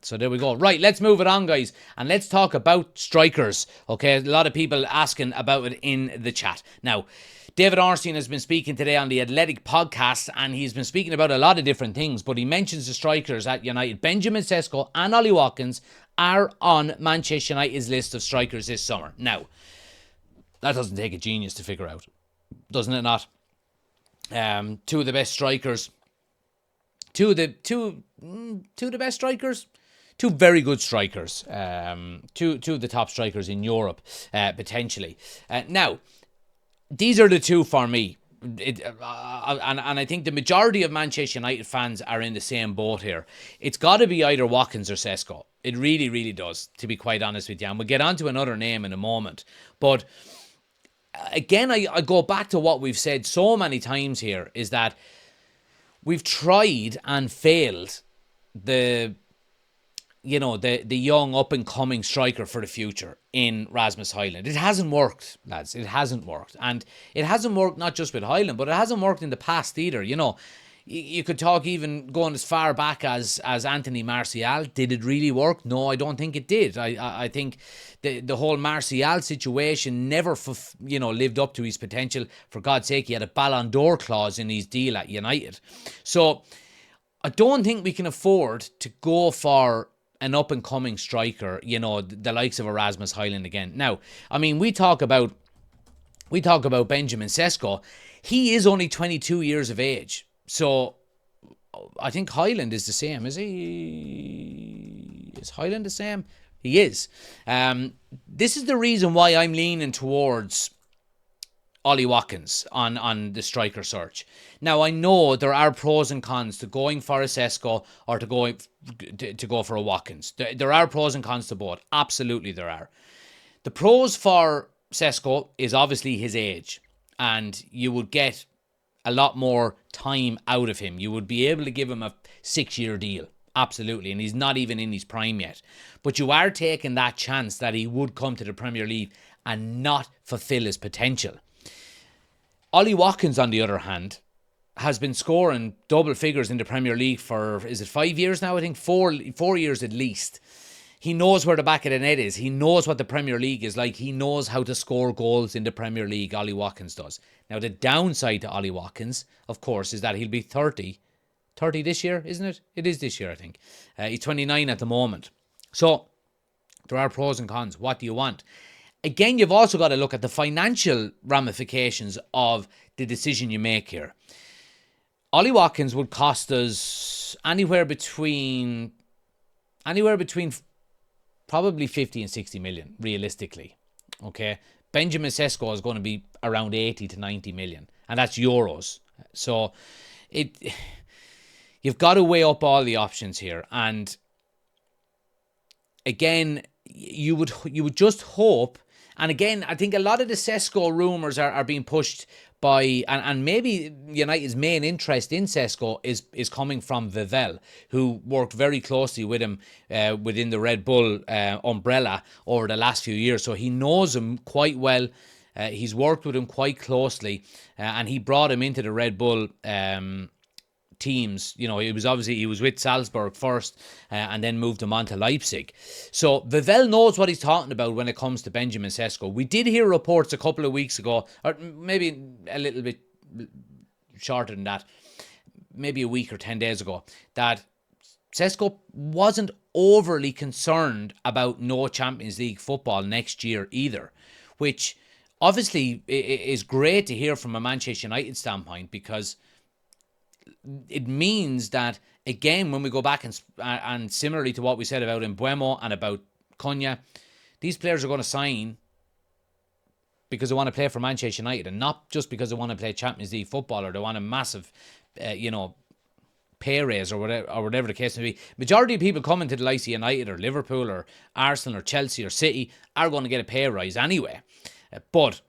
So there we go. Right, let's move it on, guys, and let's talk about strikers. Okay, a lot of people asking about it in the chat. Now, David Ornstein has been speaking today on the Athletic podcast, and he's been speaking about a lot of different things, but he mentions the strikers at United. Benjamin Sesko and Ollie Watkins are on Manchester United's list of strikers this summer. Now, that doesn't take a genius to figure out, doesn't it not? Two of the best strikers. Two of the best strikers. Two very good strikers. Two of the top strikers in Europe, potentially. Now, these are the two for me. And I think the majority of Manchester United fans are in the same boat here. It's got to be either Watkins or Sesko. It really, really does, to be quite honest with you. And we'll get on to another name in a moment. But again, I go back to what we've said so many times here, is that we've tried and failed the young up-and-coming striker for the future in Rasmus Højlund. It hasn't worked, lads. It hasn't worked. And it hasn't worked not just with Højlund, but it hasn't worked in the past either. You know, you could talk even going as far back as Anthony Martial. Did it really work? No, I don't think it did. I think the whole Martial situation never lived up to his potential. For God's sake, he had a Ballon d'Or clause in his deal at United. So I don't think we can afford to go for an up-and-coming striker, the likes of Rasmus Højlund again. Now, I mean, we talk about Benjamin Sesko. He is only 22 years of age. So I think Højlund is the same. Is he? Is Højlund the same? He is. This is the reason why I'm leaning towards Ollie Watkins on the striker search. Now, I know there are pros and cons to going for a Sesko or to go for a Watkins. There are pros and cons to both. Absolutely there are. The pros for Sesko is obviously his age, and you would get a lot more time out of him. You would be able to give him a 6-year deal. Absolutely. And he's not even in his prime yet. But you are taking that chance that he would come to the Premier League and not fulfill his potential. Ollie Watkins, on the other hand, has been scoring double figures in the Premier League for, is it 5 years now? I think 4 years at least. He knows where the back of the net is. He knows what the Premier League is like. He knows how to score goals in the Premier League, Ollie Watkins does. Now, the downside to Ollie Watkins, of course, is that he'll be 30. 30 this year, isn't it? It is this year, I think. He's 29 at the moment. So, there are pros and cons. What do you want? Again, you've also got to look at the financial ramifications of the decision you make here. Ollie Watkins would cost us anywhere between probably 50 and 60 million, realistically. Okay? Benjamin Sesko is going to be around 80 to 90 million, and that's euros. So you've got to weigh up all the options here. And again, you would just hope. And again, I think a lot of the Sesko rumours are being pushed by, and maybe United's main interest in Sesko is coming from Vivell, who worked very closely with him within the Red Bull umbrella over the last few years. So he knows him quite well. He's worked with him quite closely, and he brought him into the Red Bull teams. He was with Salzburg first, and then moved him on to Leipzig. So Vivell knows what he's talking about when it comes to Benjamin Sesko. We did hear reports a couple of weeks ago, or maybe a little bit shorter than that, maybe a week or 10 days ago, that Sesko wasn't overly concerned about no Champions League football next year either, which obviously is great to hear from a Manchester United standpoint, because it means that, again, when we go back and similarly to what we said about Mbeumo and about Cunha, these players are going to sign because they want to play for Manchester United, and not just because they want to play Champions League football or they want a massive, pay raise or whatever the case may be. Majority of people coming to the likes of United or Liverpool or Arsenal or Chelsea or City are going to get a pay rise anyway. But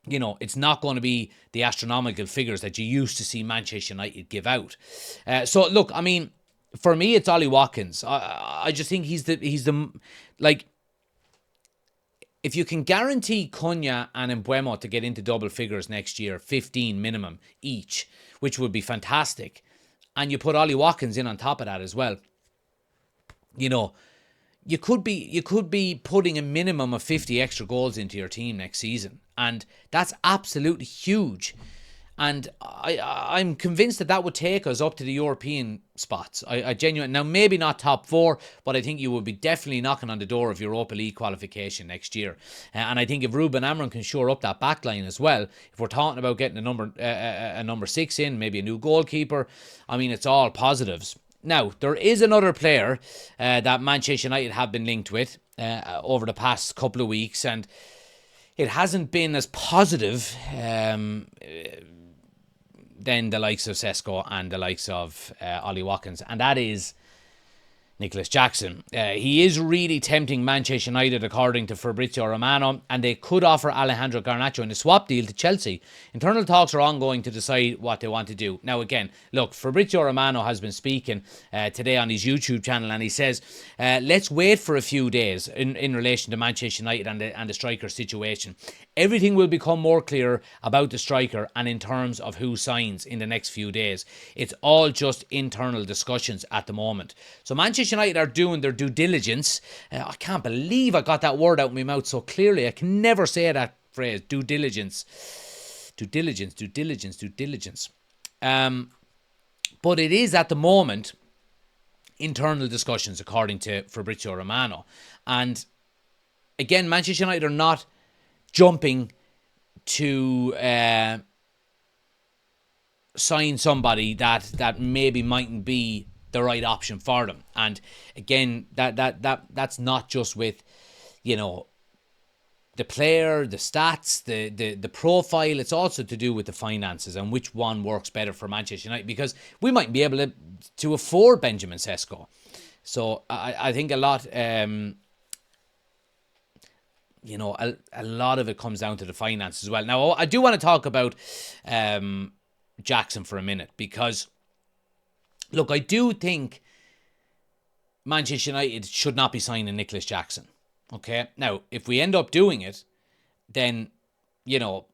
it's not going to be the astronomical figures that you used to see Manchester United give out. So, look, I mean, for me, it's Ollie Watkins. I just think he's the if you can guarantee Cunha and Mbeumo to get into double figures next year, 15 minimum each, which would be fantastic, and you put Ollie Watkins in on top of that as well, you know, you could be putting a minimum of 50 extra goals into your team next season, and that's absolutely huge. And I'm convinced that would take us up to the European spots. I genuinely, now maybe not top four, but I think you will be definitely knocking on the door of Europa League qualification next year. And I think if Ruben Amorim can shore up that back line as well, if we're talking about getting a number six in, maybe a new goalkeeper, I mean, it's all positives. Now, there is another player that Manchester United have been linked with over the past couple of weeks, and it hasn't been as positive than the likes of Sesko and the likes of Ollie Watkins, and that is Nicholas Jackson. He is really tempting Manchester United, according to Fabrizio Romano, and they could offer Alejandro Garnacho in a swap deal to Chelsea. Internal talks are ongoing to decide what they want to do. Now, again, look, Fabrizio Romano has been speaking today on his YouTube channel, and he says, let's wait for a few days in relation to Manchester United and the striker situation. Everything will become more clear about the striker and in terms of who signs in the next few days. It's all just internal discussions at the moment. So Manchester United are doing their due diligence. I can't believe I got that word out of my mouth so clearly. I can never say that phrase, due diligence. Due diligence, due diligence, due diligence. But it is at the moment internal discussions, according to Fabrizio Romano. And again, Manchester United are not jumping to sign somebody that maybe mightn't be the right option for them. And again, that's not just with, you know, the player, the stats, the profile. It's also to do with the finances and which one works better for Manchester United, because we might be able to afford Benjamin Sesko. So I think a lot, you know, a lot of it comes down to the finances as well. Now, I do want to talk about Jackson for a minute, because look, I do think Manchester United should not be signing Nicholas Jackson. Okay? Now, if we end up doing it, then, you know,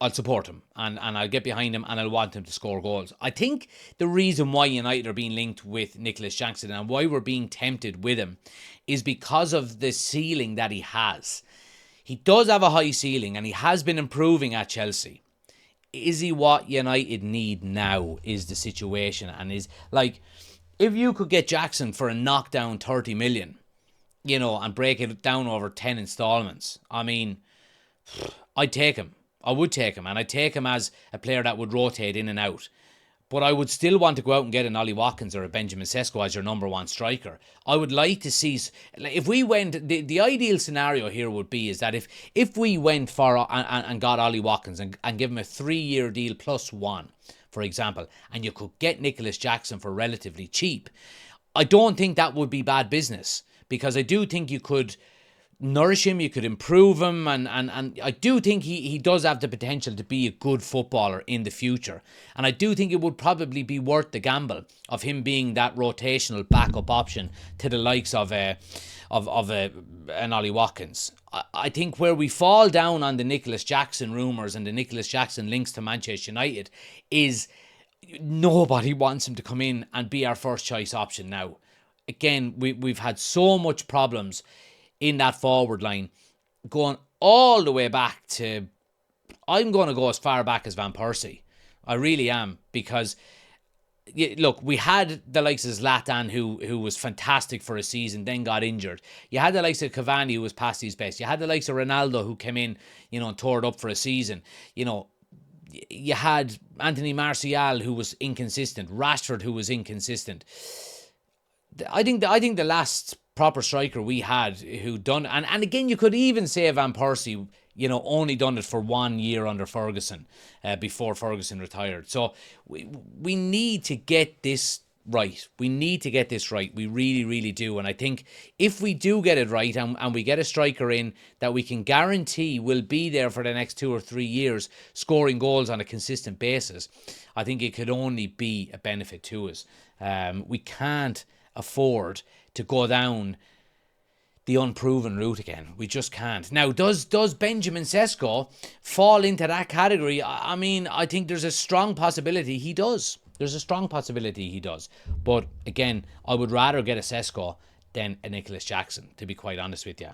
I'll support him and I'll get behind him and I'll want him to score goals. I think the reason why United are being linked with Nicholas Jackson and why we're being tempted with him is because of the ceiling that he has. He does have a high ceiling and he has been improving at Chelsea. Is he what United need now is the situation. And is like, if you could get Jackson for a knockdown 30 million, you know, and break it down over 10 installments, I mean, I'd take him. I would take him, and I'd take him as a player that would rotate in and out. But I would still want to go out and get an Ollie Watkins or a Benjamin Sesko as your number one striker. I would like to see, if we went, the ideal scenario here would be is that if we went for and got Ollie Watkins and give him a 3-year deal plus one, for example, and you could get Nicholas Jackson for relatively cheap, I don't think that would be bad business, because I do think you could nourish him, you could improve him, and I do think he does have the potential to be a good footballer in the future. And I do think it would probably be worth the gamble of him being that rotational backup option to the likes of an Ollie Watkins. I think where we fall down on the Nicholas Jackson rumours and the Nicholas Jackson links to Manchester United is nobody wants him to come in and be our first choice option now. Again, we've had so much problems in that forward line, going all the way back to, I'm going to go as far back as Van Persie. I really am, because look, we had the likes of Zlatan who was fantastic for a season, then got injured. You had the likes of Cavani who was past his best. You had the likes of Ronaldo who came in, you know, and tore it up for a season. You know, you had Anthony Martial who was inconsistent, Rashford who was inconsistent. I think the last proper striker we had who done, and again, you could even say Van Persie, you know, only done it for 1 year under Ferguson before Ferguson retired. So we need to get this right. We need to get this right. We really, really do. And I think if we do get it right and we get a striker in that we can guarantee will be there for the next 2 or 3 years, scoring goals on a consistent basis, I think it could only be a benefit to us. We can't afford to go down the unproven route again. We just can't. Now, does Benjamin Sesko fall into that category? I mean, I think there's a strong possibility he does. There's a strong possibility he does. But again, I would rather get a Sesko than a Nicholas Jackson, to be quite honest with you.